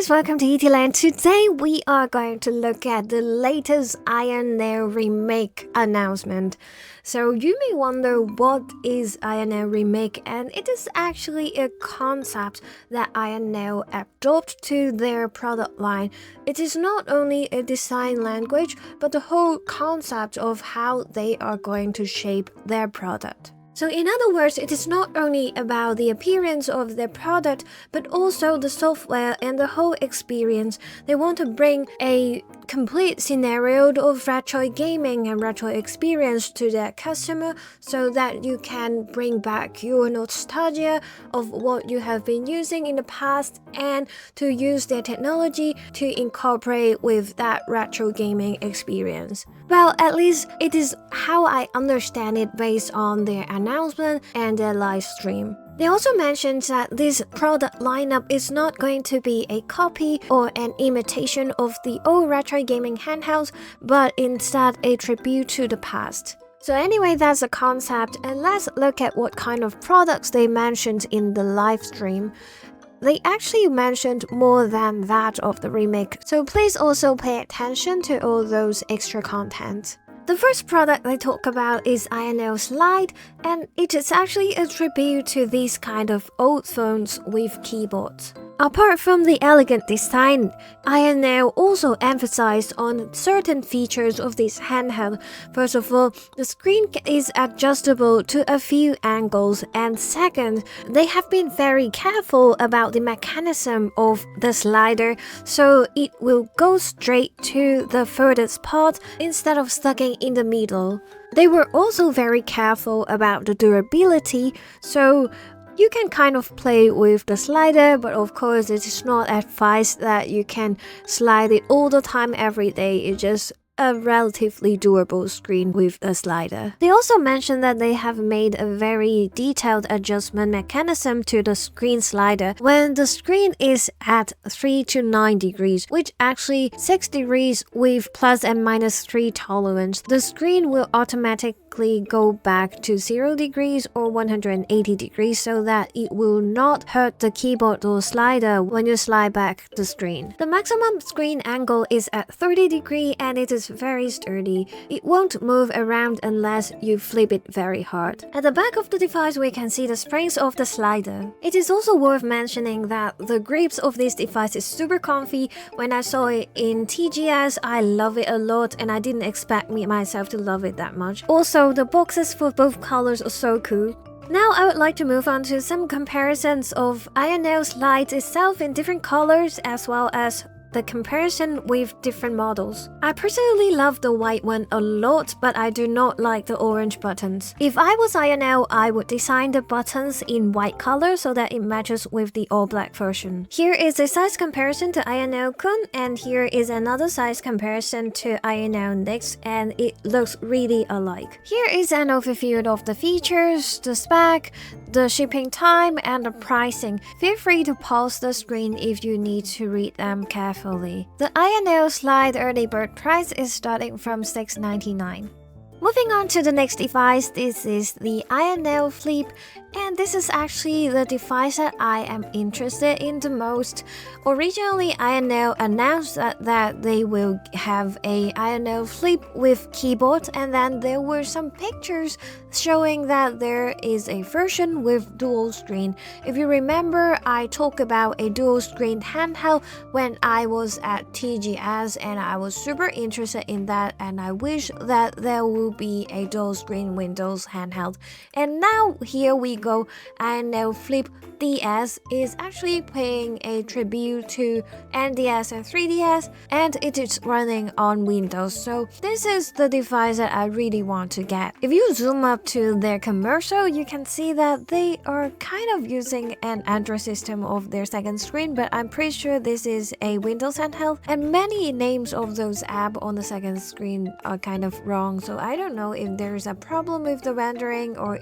guys, welcome to ETland. Today we are going to look at the latest AYANEO Remake announcement. So you may wonder what is AYANEO Remake, and it is actually a concept that AYANEO adopted to their product line. It is not only a design language, but the whole concept of how they are going to shape their product. So in other words, it is not only about the appearance of their product, but also the software and the whole experience. They want to bring a complete scenario of retro gaming and retro experience to their customer so that you can bring back your nostalgia of what you have been using in the past and to use their technology to incorporate with that retro gaming experience. Well, at least it is how I understand it based on their announcement and their live stream. They also mentioned that this product lineup is not going to be a copy or an imitation of the old retro gaming handhelds, but instead a tribute to the past. So anyway, that's the concept, and let's look at what kind of products they mentioned in the live stream. They actually mentioned more than that of the remake, so please also pay attention to all those extra content. The first product they talk about is AYANEO Slide, and it is actually a tribute to these kind of old phones with keyboards. Apart from the elegant design, AYANEO also emphasized on certain features of this handheld. First of all, the screen is adjustable to a few angles, and second, they have been very careful about the mechanism of the slider, so it will go straight to the furthest part instead of stucking in the middle. They were also very careful about the durability, so you can kind of play with the slider, but of course it is not advised that you can slide it all the time every day. It's just a relatively durable screen with a slider. They also mentioned that they have made a very detailed adjustment mechanism to the screen slider when the screen is at 3 to 9 degrees, which actually 6 degrees with plus and minus 3 tolerance. The screen will automatically go back to 0 degrees or 180 degrees so that it will not hurt the keyboard or slider when you slide back the screen. The maximum screen angle is at 30 degrees and it is very sturdy. It won't move around unless you flip it very hard. At the back of the device, we can see the springs of the slider. It is also worth mentioning that the grips of this device is super comfy. When I saw it in TGS, I love it a lot and I didn't expect myself to love it that much. Also, the boxes for both colors are so cool. Now I would like to move on to some comparisons of AYANEO Slide itself in different colors as well as the comparison with different models. I personally love the white one a lot, but I do not like the orange buttons. If I was AYANEO, I would design the buttons in white color so that it matches with the all-black version. Here is a size comparison to AYANEO Kun, and here is another size comparison to AYANEO Next, and it looks really alike. Here is an overview of the features, the spec, the shipping time, and the pricing. Feel free to pause the screen if you need to read them carefully. The AYANEO Slide early bird price is starting from $6.99. Moving on to the next device, this is the AYANEO Flip, and this is actually the device that I am interested in the most. Originally, AYANEO announced that they will have a AYANEO Flip with keyboard, and then there were some pictures showing that there is a version with dual screen. If you remember, I talked about a dual screen handheld when I was at TGS, and I was super interested in that, and I wish that there will be a dual screen Windows handheld. And now here we go. AYANEO Flip DS is actually paying a tribute to NDS and 3DS, and it is running on Windows. So this is the device that I really want to get. If you zoom up to their commercial, you can see that they are kind of using an Android system of their second screen, but I'm pretty sure this is a Windows handheld, and many names of those apps on the second screen are kind of wrong. So I don't know if there's a problem with the rendering or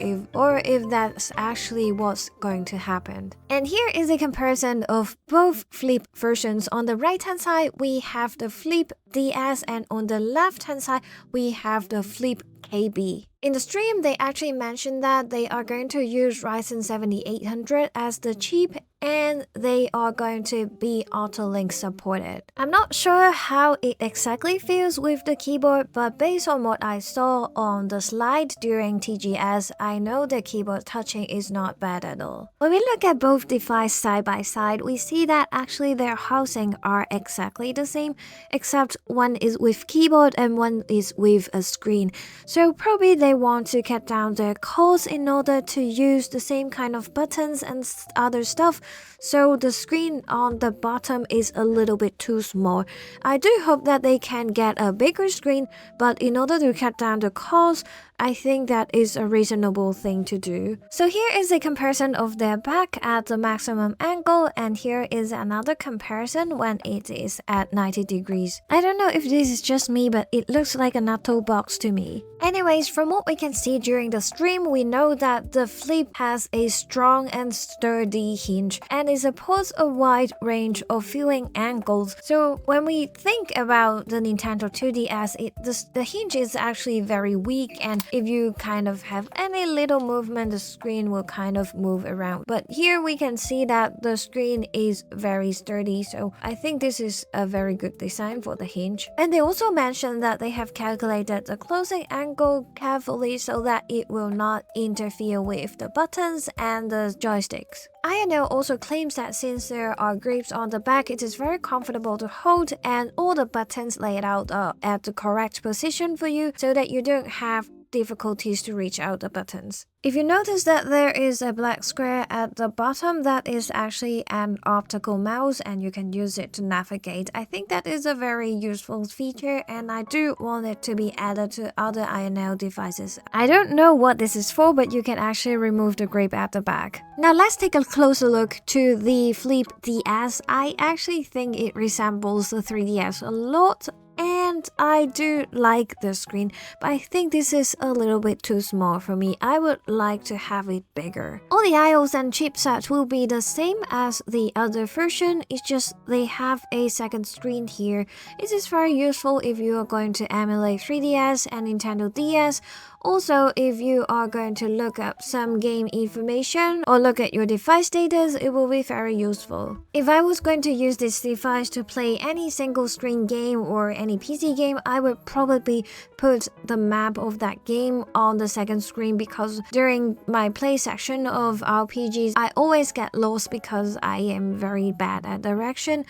if that's actually what's going to happen. And here is a comparison of both Flip versions. On the right hand side, we have the Flip DS, and on the left hand side, we have the Flip KB. In the stream, they actually mentioned that they are going to use Ryzen 7800 as the chip and they are going to be auto-link supported. I'm not sure how it exactly feels with the keyboard, but based on what I saw on the slide during TGS, I know the keyboard touching is not bad at all. When we look at both devices side by side, we see that actually their housing are exactly the same, except one is with keyboard and one is with a screen. So probably they want to cut down their cost in order to use the same kind of buttons and other stuff, so the screen on the bottom is a little bit too small. I do hope that they can get a bigger screen, but in order to cut down the cost, I think that is a reasonable thing to do. So here is a comparison of their back at the maximum angle, and here is another comparison when it is at 90 degrees. I don't know if this is just me, but it looks like a natto box to me. Anyways, from what we can see during the stream, we know that the Flip has a strong and sturdy hinge, and it supports a wide range of viewing angles. So when we think about the Nintendo 2DS, the hinge is actually very weak, and if you kind of have any little movement, the screen will kind of move around. But here we can see that the screen is very sturdy, so I think this is a very good design for the hinge. And they also mentioned that they have calculated the closing angle carefully so that it will not interfere with the buttons and the joysticks. AYANEO also claims that since there are grips on the back, it is very comfortable to hold, and all the buttons laid out are at the correct position for you so that you don't have difficulties to reach out the buttons. If you notice that there is a black square at the bottom, that is actually an optical mouse and you can use it to navigate. I think that is a very useful feature, and I do want it to be added to other AYANEO devices. I don't know what this is for, but you can actually remove the grip at the back. Now let's take a closer look to the Flip DS. I actually think it resembles the 3DS a lot, and I do like the screen, but I think this is a little bit too small for me. I would like to have it bigger. All the I/Os and chipsets will be the same as the other version, it's just they have a second screen here. It is very useful if you are going to emulate 3DS and Nintendo DS. Also, if you are going to look up some game information or look at your device status, it will be very useful. If I was going to use this device to play any single screen game or any PC game, I would probably put the map of that game on the second screen, because during my play section of RPGs, I always get lost because I am very bad at direction,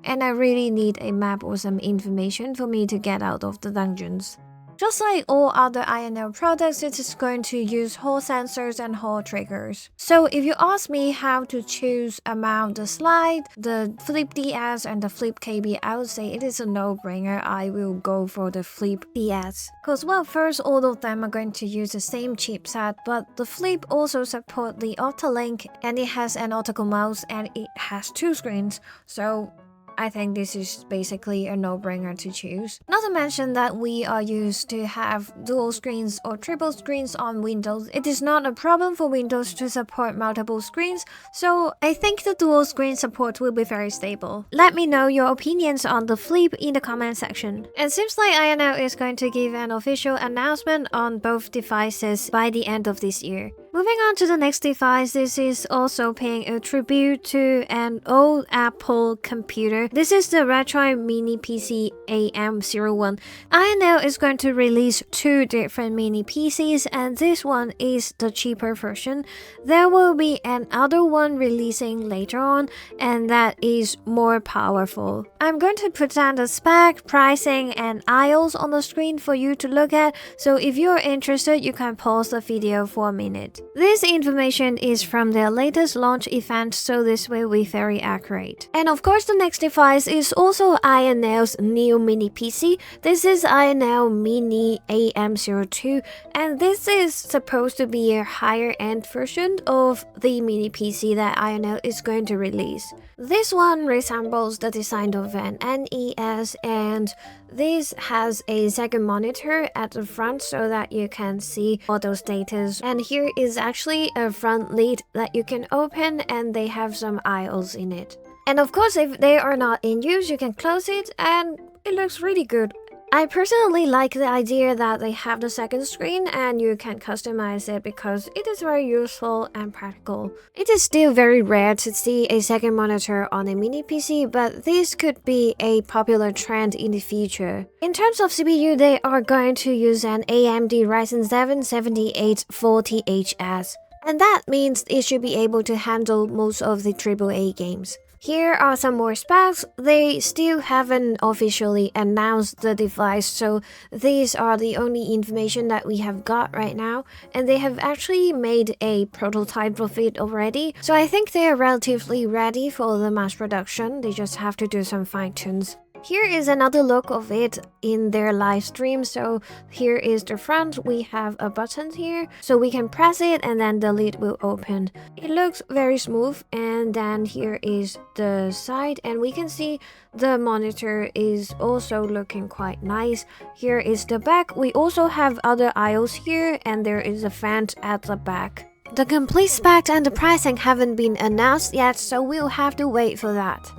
and I really need a map or some information for me to get out of the dungeons. Just like all other AYANEO products, it is going to use Hall sensors and Hall triggers. So if you ask me how to choose among the Slide, the Flip DS and the Flip KB, I would say it is a no-brainer. I will go for the Flip DS. Because, well, first, all of them are going to use the same chipset, but the Flip also supports the Auto-Link, and it has an optical mouse, and it has two screens. So I think this is basically a no-brainer to choose. Not to mention that we are used to have dual screens or triple screens on Windows. It is not a problem for Windows to support multiple screens, so I think the dual screen support will be very stable. Let me know your opinions on the Flip in the comment section. It seems like AYANEO is going to give an official announcement on both devices by the end of this year. Moving on to the next device, this is also paying a tribute to an old Apple computer. This is the Retro Mini PC AM01. AYANEO is going to release two different mini PCs, and this one is the cheaper version. There will be another one releasing later on, and that is more powerful. I'm going to put down the spec, pricing, and I/Os on the screen for you to look at, so if you're interested, you can pause the video for a minute. This information is from their latest launch event, so this will be very accurate. And of course, the next device is also AYANEO's new mini PC. This is AYANEO Mini AM02, and this is supposed to be a higher-end version of the mini PC that AYANEO is going to release. This one resembles the design of an NES, and this has a second monitor at the front so that you can see auto status. And here is actually a front lid that you can open, and they have some I/Os in it. And of course, if they are not in use, you can close it, and it looks really good. I personally like the idea that they have the second screen and you can customize it because it is very useful and practical. It is still very rare to see a second monitor on a mini PC, but this could be a popular trend in the future. In terms of CPU, they are going to use an AMD Ryzen 7 7840HS, and that means it should be able to handle most of the AAA games. Here are some more specs. They still haven't officially announced the device, so these are the only information that we have got right now, and they have actually made a prototype of it already, so I think they are relatively ready for the mass production. They just have to do some fine-tunes. Here is another look of it in their live stream. So here is the front. We have a button here, so we can press it and then the lid will open. It looks very smooth. And then here is the side, and we can see the monitor is also looking quite nice. Here is the back. We also have other aisles here, and there is a fan at the back. The complete specs and the pricing haven't been announced yet, so we'll have to wait for that.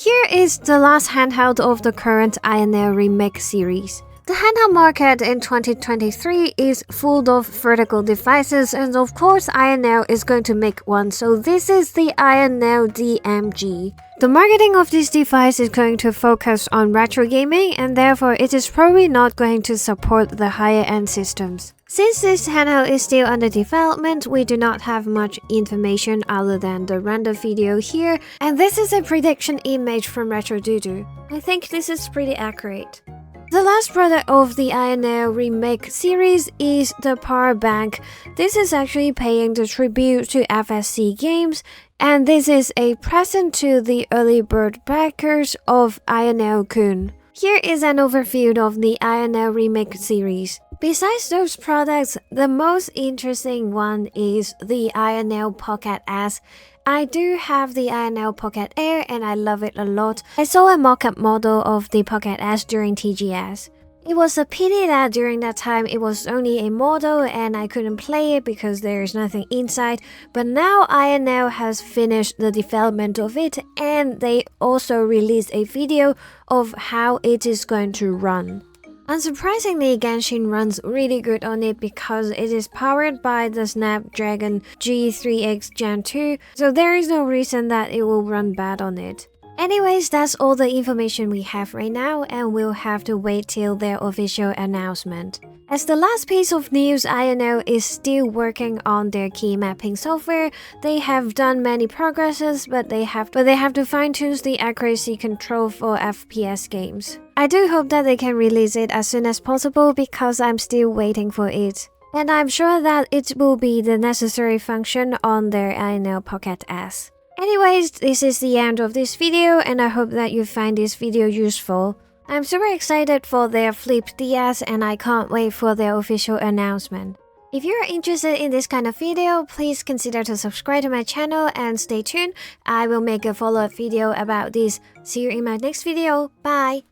Here is the last handheld of the current AYANEO Remake series. The handheld market in 2023 is full of vertical devices, and of course AYANEO is going to make one, so this is the AYANEO DMG. The marketing of this device is going to focus on retro gaming, and therefore it is probably not going to support the higher-end systems. Since this handheld is still under development, we do not have much information other than the render video here, and this is a prediction image from RetroDoodoo. I think this is pretty accurate. The last product of the AYANEO Remake series is the power bank. This is actually paying the tribute to FSC games, and this is a present to the early bird backers of AYANEO Kun. Here is an overview of the AYANEO Remake series. Besides those products, the most interesting one is the AYANEO Pocket S. I do have the AYANEO Pocket Air and I love it a lot. I saw a mock-up model of the Pocket S during TGS. It was a pity that during that time it was only a model and I couldn't play it because there is nothing inside, but now AYANEO has finished the development of it and they also released a video of how it is going to run. Unsurprisingly, Genshin runs really good on it because it is powered by the Snapdragon G3X Gen 2, so there is no reason that it will run bad on it. Anyways, that's all the information we have right now, and we'll have to wait till their official announcement. As the last piece of news, AYANEO is still working on their key mapping software. They have done many progresses, but they have to fine-tune the accuracy control for FPS games. I do hope that they can release it as soon as possible because I'm still waiting for it. And I'm sure that it will be the necessary function on their AYANEO Pocket S. Anyways, this is the end of this video, and I hope that you find this video useful. I'm super excited for their Flip DS and I can't wait for their official announcement. If you're interested in this kind of video, please consider to subscribe to my channel and stay tuned. I will make a follow-up video about this. See you in my next video. Bye!